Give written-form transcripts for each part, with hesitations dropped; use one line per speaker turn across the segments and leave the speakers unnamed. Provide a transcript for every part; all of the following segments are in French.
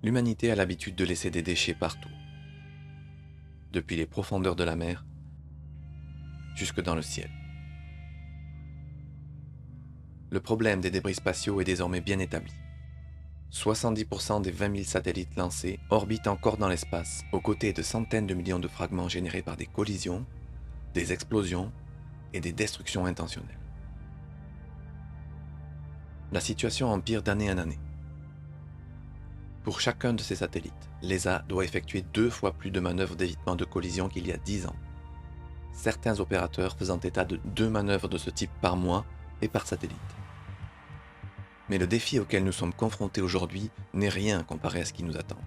L'humanité a l'habitude de laisser des déchets partout, depuis les profondeurs de la mer jusque dans le ciel. Le problème des débris spatiaux est désormais bien établi. 70% des 20 000 satellites lancés orbitent encore dans l'espace, aux côtés de centaines de millions de fragments générés par des collisions, des explosions et des destructions intentionnelles. La situation empire d'année en année. Pour chacun de ces satellites, l'ESA doit effectuer 2 fois plus de manœuvres d'évitement de collision qu'il y a 10 ans. Certains opérateurs faisant état de 2 manœuvres de ce type par mois et par satellite. Mais le défi auquel nous sommes confrontés aujourd'hui n'est rien comparé à ce qui nous attend.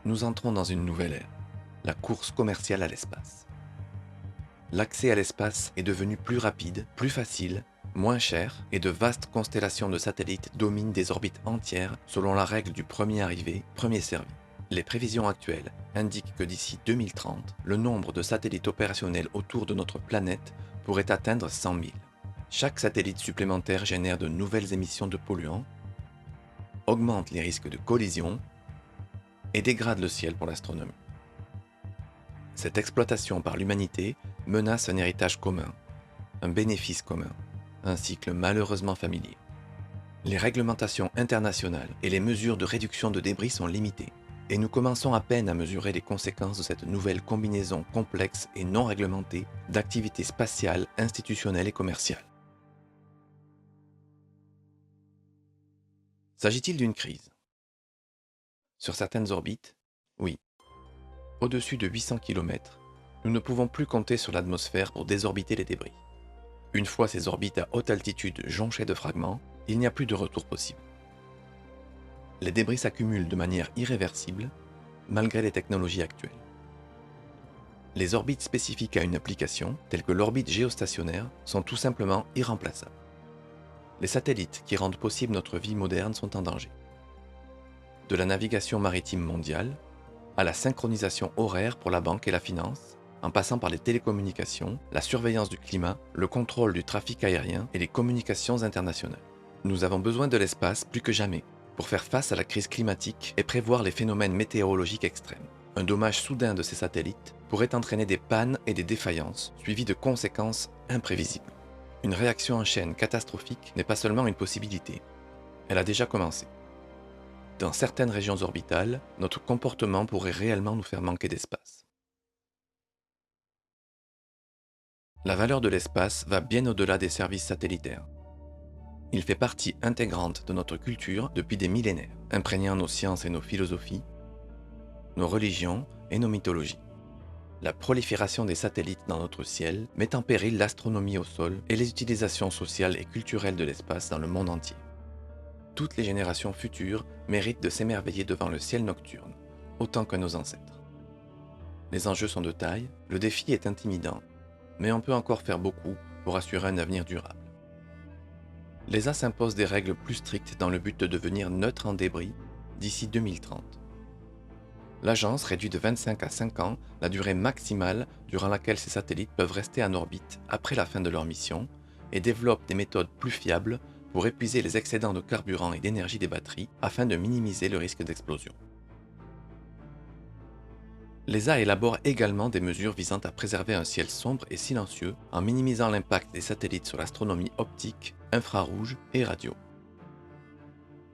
Nous entrons dans une nouvelle ère, la course commerciale à l'espace. L'accès à l'espace est devenu plus rapide, plus facile, moins cher, et de vastes constellations de satellites dominent des orbites entières selon la règle du premier arrivé, premier servi. Les prévisions actuelles indiquent que d'ici 2030, le nombre de satellites opérationnels autour de notre planète pourrait atteindre 100 000. Chaque satellite supplémentaire génère de nouvelles émissions de polluants, augmente les risques de collision et dégrade le ciel pour l'astronomie. Cette exploitation par l'humanité menace un héritage commun, un bénéfice commun, un cycle malheureusement familier. Les réglementations internationales et les mesures de réduction de débris sont limitées, et nous commençons à peine à mesurer les conséquences de cette nouvelle combinaison complexe et non réglementée d'activités spatiales, institutionnelles et commerciales. S'agit-il d'une crise? Sur certaines orbites, oui. Au-dessus de 800 km, nous ne pouvons plus compter sur l'atmosphère pour désorbiter les débris. Une fois ces orbites à haute altitude jonchées de fragments, il n'y a plus de retour possible. Les débris s'accumulent de manière irréversible, malgré les technologies actuelles. Les orbites spécifiques à une application, telles que l'orbite géostationnaire, sont tout simplement irremplaçables. Les satellites qui rendent possible notre vie moderne sont en danger. De la navigation maritime mondiale, à la synchronisation horaire pour la banque et la finance, en passant par les télécommunications, la surveillance du climat, le contrôle du trafic aérien et les communications internationales. Nous avons besoin de l'espace plus que jamais pour faire face à la crise climatique et prévoir les phénomènes météorologiques extrêmes. Un dommage soudain de ces satellites pourrait entraîner des pannes et des défaillances, suivies de conséquences imprévisibles. Une réaction en chaîne catastrophique n'est pas seulement une possibilité, elle a déjà commencé. Dans certaines régions orbitales, notre comportement pourrait réellement nous faire manquer d'espace. La valeur de l'espace va bien au-delà des services satellitaires. Il fait partie intégrante de notre culture depuis des millénaires, imprégnant nos sciences et nos philosophies, nos religions et nos mythologies. La prolifération des satellites dans notre ciel met en péril l'astronomie au sol et les utilisations sociales et culturelles de l'espace dans le monde entier. Toutes les générations futures méritent de s'émerveiller devant le ciel nocturne, autant que nos ancêtres. Les enjeux sont de taille, le défi est intimidant, mais on peut encore faire beaucoup pour assurer un avenir durable. L'ESA s'impose des règles plus strictes dans le but de devenir neutre en débris d'ici 2030. L'agence réduit de 25 à 5 ans la durée maximale durant laquelle ces satellites peuvent rester en orbite après la fin de leur mission et développe des méthodes plus fiables pour épuiser les excédents de carburant et d'énergie des batteries afin de minimiser le risque d'explosion. L'ESA élabore également des mesures visant à préserver un ciel sombre et silencieux en minimisant l'impact des satellites sur l'astronomie optique, infrarouge et radio.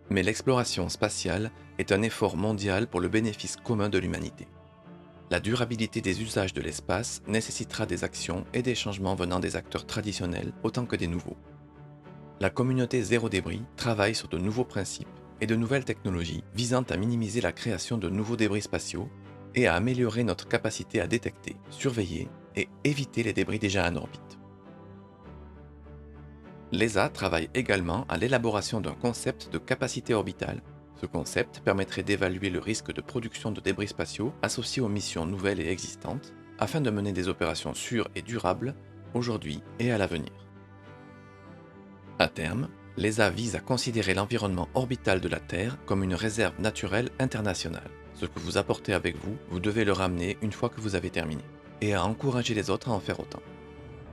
Mais l'exploration spatiale est un effort mondial pour le bénéfice commun de l'humanité. La durabilité des usages de l'espace nécessitera des actions et des changements venant des acteurs traditionnels autant que des nouveaux. La communauté Zéro Débris travaille sur de nouveaux principes et de nouvelles technologies visant à minimiser la création de nouveaux débris spatiaux et à améliorer notre capacité à détecter, surveiller et éviter les débris déjà en orbite. L'ESA travaille également à l'élaboration d'un concept de capacité orbitale. Ce concept permettrait d'évaluer le risque de production de débris spatiaux associés aux missions nouvelles et existantes, afin de mener des opérations sûres et durables, aujourd'hui et à l'avenir. À terme, l'ESA vise à considérer l'environnement orbital de la Terre comme une réserve naturelle internationale. Ce que vous apportez avec vous, vous devez le ramener une fois que vous avez terminé, et à encourager les autres à en faire autant.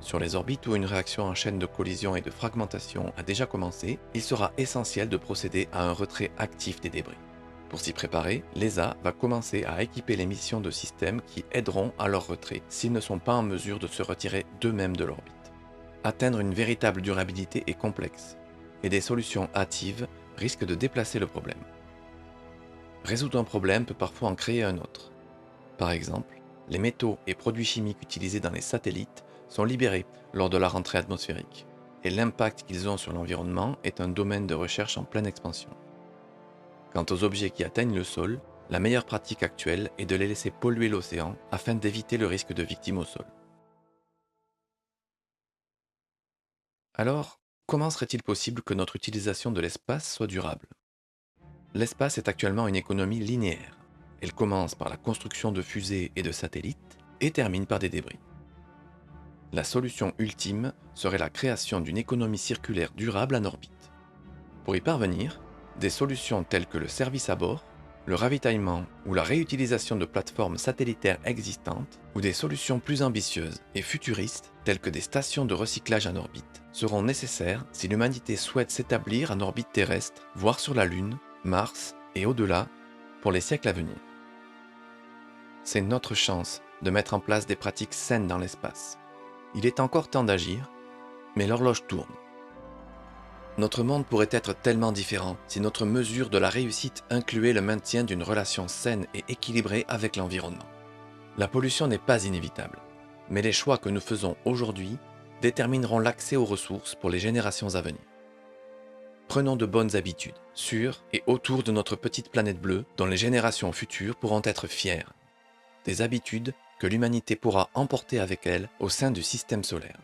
Sur les orbites où une réaction en chaîne de collision et de fragmentation a déjà commencé, il sera essentiel de procéder à un retrait actif des débris. Pour s'y préparer, l'ESA va commencer à équiper les missions de systèmes qui aideront à leur retrait s'ils ne sont pas en mesure de se retirer d'eux-mêmes de l'orbite. Atteindre une véritable durabilité est complexe, et des solutions hâtives risquent de déplacer le problème. Résoudre un problème peut parfois en créer un autre. Par exemple, les métaux et produits chimiques utilisés dans les satellites sont libérés lors de la rentrée atmosphérique, et l'impact qu'ils ont sur l'environnement est un domaine de recherche en pleine expansion. Quant aux objets qui atteignent le sol, la meilleure pratique actuelle est de les laisser polluer l'océan afin d'éviter le risque de victime au sol. Alors, comment serait-il possible que notre utilisation de l'espace soit durable? L'espace est actuellement une économie linéaire. Elle commence par la construction de fusées et de satellites et termine par des débris. La solution ultime serait la création d'une économie circulaire durable en orbite. Pour y parvenir, des solutions telles que le service à bord, le ravitaillement ou la réutilisation de plateformes satellitaires existantes, ou des solutions plus ambitieuses et futuristes telles que des stations de recyclage en orbite, seront nécessaires si l'humanité souhaite s'établir en orbite terrestre, voire sur la Lune, Mars et au-delà, pour les siècles à venir. C'est notre chance de mettre en place des pratiques saines dans l'espace. Il est encore temps d'agir, mais l'horloge tourne. Notre monde pourrait être tellement différent si notre mesure de la réussite incluait le maintien d'une relation saine et équilibrée avec l'environnement. La pollution n'est pas inévitable, mais les choix que nous faisons aujourd'hui détermineront l'accès aux ressources pour les générations à venir. Prenons de bonnes habitudes, sur et autour de notre petite planète bleue, dont les générations futures pourront être fières. Des habitudes que l'humanité pourra emporter avec elle au sein du système solaire.